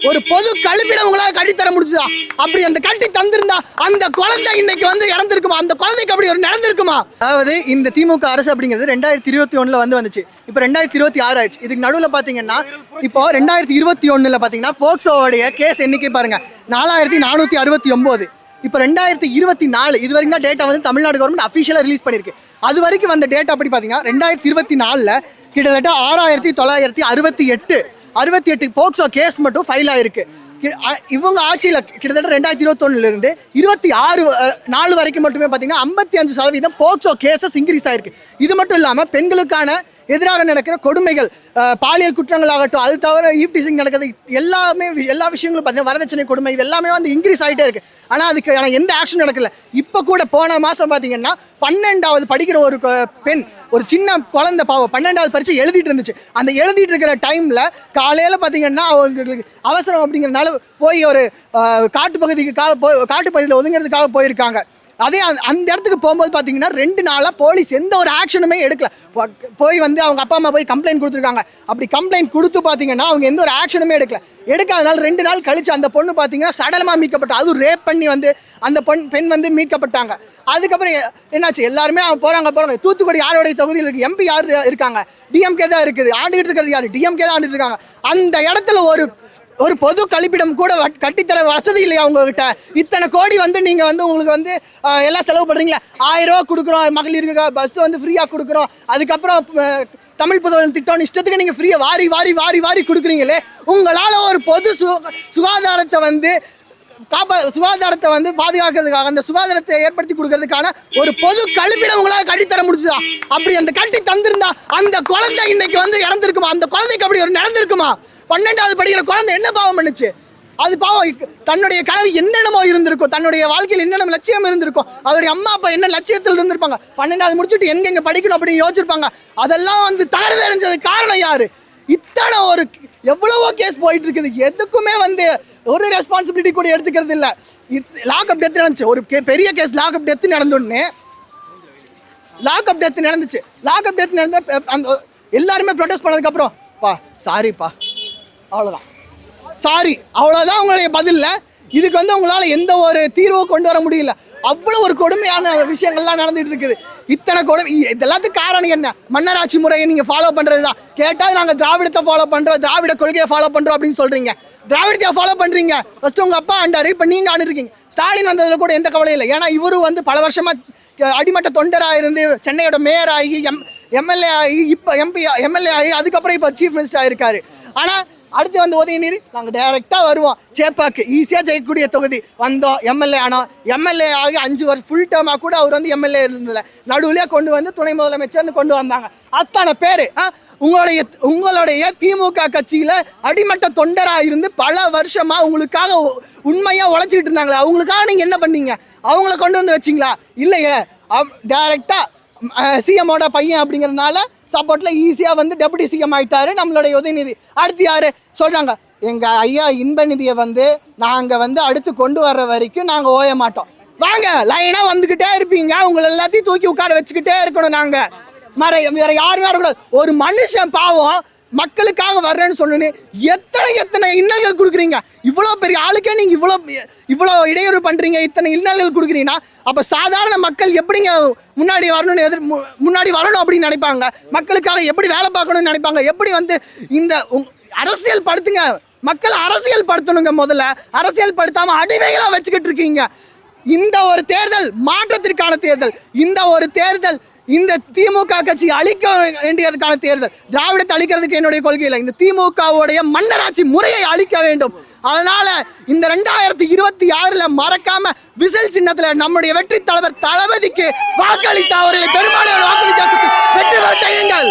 ஒரு பொது கழிப்பிடம் உங்களால் கட்டித்தர முடிச்சுதா? அப்படி அந்த கட்டி தந்திருந்தா அந்த குழந்தை இன்னைக்கு வந்து இறந்திருக்குமா? அந்த குழந்தைக்கு அப்படி ஒரு நடந்திருக்குமா? அதாவது இந்த திமுக அரசு அப்படிங்கிறது 2021 வந்துச்சு. இப்போ 2026 ஆயிடுச்சு. இதுக்கு நடுவில் பார்த்தீங்கன்னா இப்போ 2021 பார்த்தீங்கன்னா போக்சோவுடைய கேஸ் எண்ணிக்கை பாருங்க 4469. இப்போ 2024 இது வரைக்கும் தான் டேட்டா வந்து தமிழ்நாடு கவர்மெண்ட் அஃபிஷியலாக ரிலீஸ் பண்ணியிருக்கு. அது வரைக்கும் வந்த டேட்டா அப்படி பார்த்தீங்கன்னா 2024 கிட்டத்தட்ட 6968 போக்சோ கேஸ் மட்டும் ஃபைல் ஆயிருக்கு. இவங்க ஆட்சியில் கிட்டத்தட்ட 2021 26 வரைக்கும் மட்டுமே பார்த்தீங்கன்னா 55% போக்சோ கேசஸ் இன்க்ரீஸ் ஆயிருக்கு. இது மட்டும் இல்லாமல் பெண்களுக்கான எதிராக நடக்கிற கொடுமைகள், பாலியல் குற்றங்கள் ஆகட்டும், அது தவிர ஈவ்டீசிங் நடக்கிறது எல்லாமே எல்லா விஷயங்களும் பார்த்தீங்கன்னா வரதட்சணை கொடுமை இது எல்லாமே வந்து இன்க்ரீஸ் ஆகிட்டே இருக்கு. ஆனால் அதுக்கு எந்த ஆக்ஷன் நடக்கல. இப்போ கூட போன மாதம் பார்த்தீங்கன்னா 12வது படிக்கிற ஒரு பெண், ஒரு சின்ன குழந்தை பாவம் 12வது பரீட்சை எழுதிட்டு இருந்துச்சு. அந்த எழுதிட்டு இருக்கிற டைமில் காலையில் பார்த்தீங்கன்னா அவங்களுக்கு அவசரம் அப்படிங்கிறதுனால போய் ஒரு காட்டுப்பகுதியில் ஒதுங்கிறதுக்காக போயிருக்காங்க. அதே அந்த இடத்துக்கு போகும்போது பார்த்தீங்கன்னா 2 நாளாக போலீஸ் எந்த ஒரு ஆக்ஷனுமே எடுக்கல. போய் வந்து அவங்க அப்பா அம்மா போய் கம்ப்ளைண்ட் கொடுத்துருக்காங்க. அப்படி கம்ப்ளைண்ட் கொடுத்து பார்த்தீங்கன்னா அவங்க எந்த ஒரு ஆக்ஷனுமே எடுக்காதனால 2 நாள் கழிச்சு அந்த பொண்ணு பார்த்தீங்கன்னா சடலமாக மீட்கப்பட்டா. அதுவும் ரேப் பண்ணி வந்து அந்த பெண் வந்து மீட்கப்பட்டாங்க. அதுக்கப்புறம் என்னாச்சு, எல்லாருமே அவங்க போகிறாங்க. தூத்துக்குடி யாரோடைய தொகுதியில் இருக்குது? எம்பி யார் இருக்காங்க? டிஎம்கே தான் இருக்குது. ஆண்டுகிட்டு இருக்கிறது யார்? டிஎம்கே தான் ஆண்டுட்டு இருக்காங்க. அந்த இடத்துல ஒரு பொது கழிப்பிடம் கூட கட்டித்தர வசதி இல்லையா உங்ககிட்ட? இத்தனை கோடி வந்து நீங்கள் வந்து உங்களுக்கு வந்து எல்லாம் செலவு பண்ணுறீங்களா? 1000 ரூபா கொடுக்குறோம் மகளிருக்கு, பஸ் வந்து ஃப்ரீயாக கொடுக்குறோம், அதுக்கப்புறம் தமிழ் புதவன் திட்டம் இஷ்டத்துக்கு நீங்கள் ஃப்ரீயாக வாரி கொடுக்குறீங்களே. உங்களால் ஒரு பொது சுகாதாரத்தை வந்து பாதுகாக்கிறதுக்காக, அந்த சுகாதாரத்தை ஏற்படுத்தி கொடுக்கறதுக்கான ஒரு பொது கழிப்பிடம் உங்களால் கட்டித்தர முடிச்சுதா? அப்படி அந்த கட்டி தந்திருந்தா அந்த குழந்தை இன்னைக்கு வந்து இறந்திருக்குமா? அந்த குழந்தைக்கு அப்படி ஒரு நடந்திருக்குமா? 12வது படிக்கிற குழந்தை என்ன பாவம் பண்ணுச்சு? அது பாவம் தன்னுடைய கனவு என்னென்னமோ இருந்திருக்கும், தன்னுடைய வாழ்க்கையில் என்னென்ன லட்சியம் இருந்திருக்கும், அதோடைய அம்மா அப்பா என்ன லட்சியத்தில் இருந்திருப்பாங்க, 12வது முடிச்சுட்டு எங்கெங்க படிக்கணும் அப்படின்னு யோசிச்சிருப்பாங்க. அதெல்லாம் வந்து தகர்ந்தெறிஞ்சதுக்கு காரணம் யாரு? இத்தனை ஒரு எவ்வளவோ கேஸ் போயிட்டு இருக்குது, எதுக்குமே வந்து ஒரு ரெஸ்பான்சிபிலிட்டி கூட எடுத்துக்கிறது இல்லை. லாக்அப் டெத் நடந்துச்சு, ஒரு பெரிய கேஸ் லாக்அப் டெத் நடந்தோடனே லாக்அப் டெத் நடந்த அந்த எல்லாருமே ப்ரொடெஸ்ட் பண்ணதுக்கப்புறம் சாரிப்பா அவ்வளோதான், சாரி அவ்வளோதான் உங்களுடைய பதில்ல. இதுக்கு வந்து உங்களால் எந்த ஒரு தீர்வும் கொண்டு வர முடியல. அவ்வளோ ஒரு கொடுமையான விஷயங்கள்லாம் நடந்துகிட்டு இருக்குது. இத்தனை கொடுமை, இது எல்லாத்துக்கும் காரணம் என்ன? மன்னராட்சி முறையை நீங்கள் ஃபாலோ பண்ணுறது தான். கேட்டால் நாங்கள் திராவிடத்தை ஃபாலோ பண்ணுறோம், திராவிட கொள்கையை ஃபாலோ பண்ணுறோம் அப்படின்னு சொல்கிறீங்க. திராவிடத்தை ஃபாலோ பண்ணுறீங்க, ஃபஸ்ட்டு உங்கள் அப்பா ஆண்டார், இப்போ நீங்கள் ஆண்டுருக்கீங்க. ஸ்டாலின் வந்ததில் கூட எந்த கவலையும் இல்லை. ஏன்னா இவரு வந்து பல வருஷமாக அடிமட்ட தொண்டராக இருந்து சென்னையோட மேயர் ஆகி எம்எல்ஏ ஆகி இப்போ எம்எல்ஏ ஆகி அதுக்கப்புறம் இப்போ சீஃப் மினிஸ்டர் ஆகிருக்காரு. ஆனால் அடுத்து வந்து உதயநிதி நாங்கள் டைரெக்டாக வருவோம், சேப்பாக்கு ஈஸியாக ஜெயிக்கக்கூடிய தொகுதி வந்தோம், எம்எல்ஏ ஆனோம். எம்எல்ஏ ஆகி 5 வருஷம் ஃபுல் டேர்மாக கூட அவர் வந்து எம்எல்ஏ இருந்ததில்லை, நடுவிலே கொண்டு வந்து துணை முதலமைச்சர்னு கொண்டு வந்தாங்க. அத்தனை பேர் உங்களுடைய திமுக கட்சியில் அடிமட்ட தொண்டராக இருந்து பல வருஷமாக உங்களுக்காக உண்மையாக உழைச்சிக்கிட்டு இருந்தாங்களே, அவங்களுக்காக நீங்கள் என்ன பண்ணீங்க? அவங்கள கொண்டு வந்து வச்சிங்களா? இல்லையே. டைரெக்டாக சிஎம்மோட பையன் அப்படிங்கிறதுனால சப்போர்ட்டில் ஈஸியாக வந்து டெபுட்டி சிஎம் ஆகிட்டாரு நம்மளுடைய உதயநிதி. அடுத்து யார் சொல்கிறாங்க? எங்கள் ஐயா இன்பநிதியை வந்து நாங்கள் வந்து அடுத்து கொண்டு வர்ற வரைக்கும் நாங்கள் ஓய மாட்டோம். வாங்க, லைனாக வந்துக்கிட்டே இருப்பீங்க, உங்களை எல்லாத்தையும் தூக்கி உட்கார வச்சுக்கிட்டே இருக்கணும். நாங்கள் வேற யாருமே வரக்கூடாது. ஒரு மனுஷன் பாவம் மக்களுக்காக வர்றேன்னு சொன்னு எத்தனை இன்னல்கள் கொடுக்குறீங்க? இவ்வளோ பெரிய ஆளுக்கே நீங்கள் இவ்வளோ இடையூறு பண்ணுறீங்க, இத்தனை இன்னல்கள் கொடுக்குறீங்கன்னா அப்போ சாதாரண மக்கள் எப்படிங்க முன்னாடி வரணும் அப்படின்னு நினைப்பாங்க? மக்களுக்காக எப்படி வேலை பார்க்கணும்னு நினைப்பாங்க? எப்படி வந்து இந்த அரசியல் படுத்துங்க, மக்களை அரசியல் படுத்தணுங்க. முதல்ல அரசியல் படுத்தாமல் அடிமைகளாக வச்சுக்கிட்டு இருக்கீங்க. இந்த ஒரு தேர்தல் மாற்றத்திற்கான தேர்தல், இந்த ஒரு தேர்தல் இந்த திமுக கட்சி அழிக்க வேண்டியதற்கான தேர்தல். திராவிடத்தை அழிக்கிறதுக்கு என்னுடைய கொள்கை இல்லை, இந்த திமுகவுடைய மன்னராட்சி முறையை அழிக்க வேண்டும். அதனால இந்த 2026 மறக்காம விசில் சின்னத்தில் நம்முடைய வெற்றி தலைவர் தளபதிக்கு வாக்களித்த அவர்களை பெரும்பாலான வாக்களித்து வெற்றி பெற செய்யுங்கள்.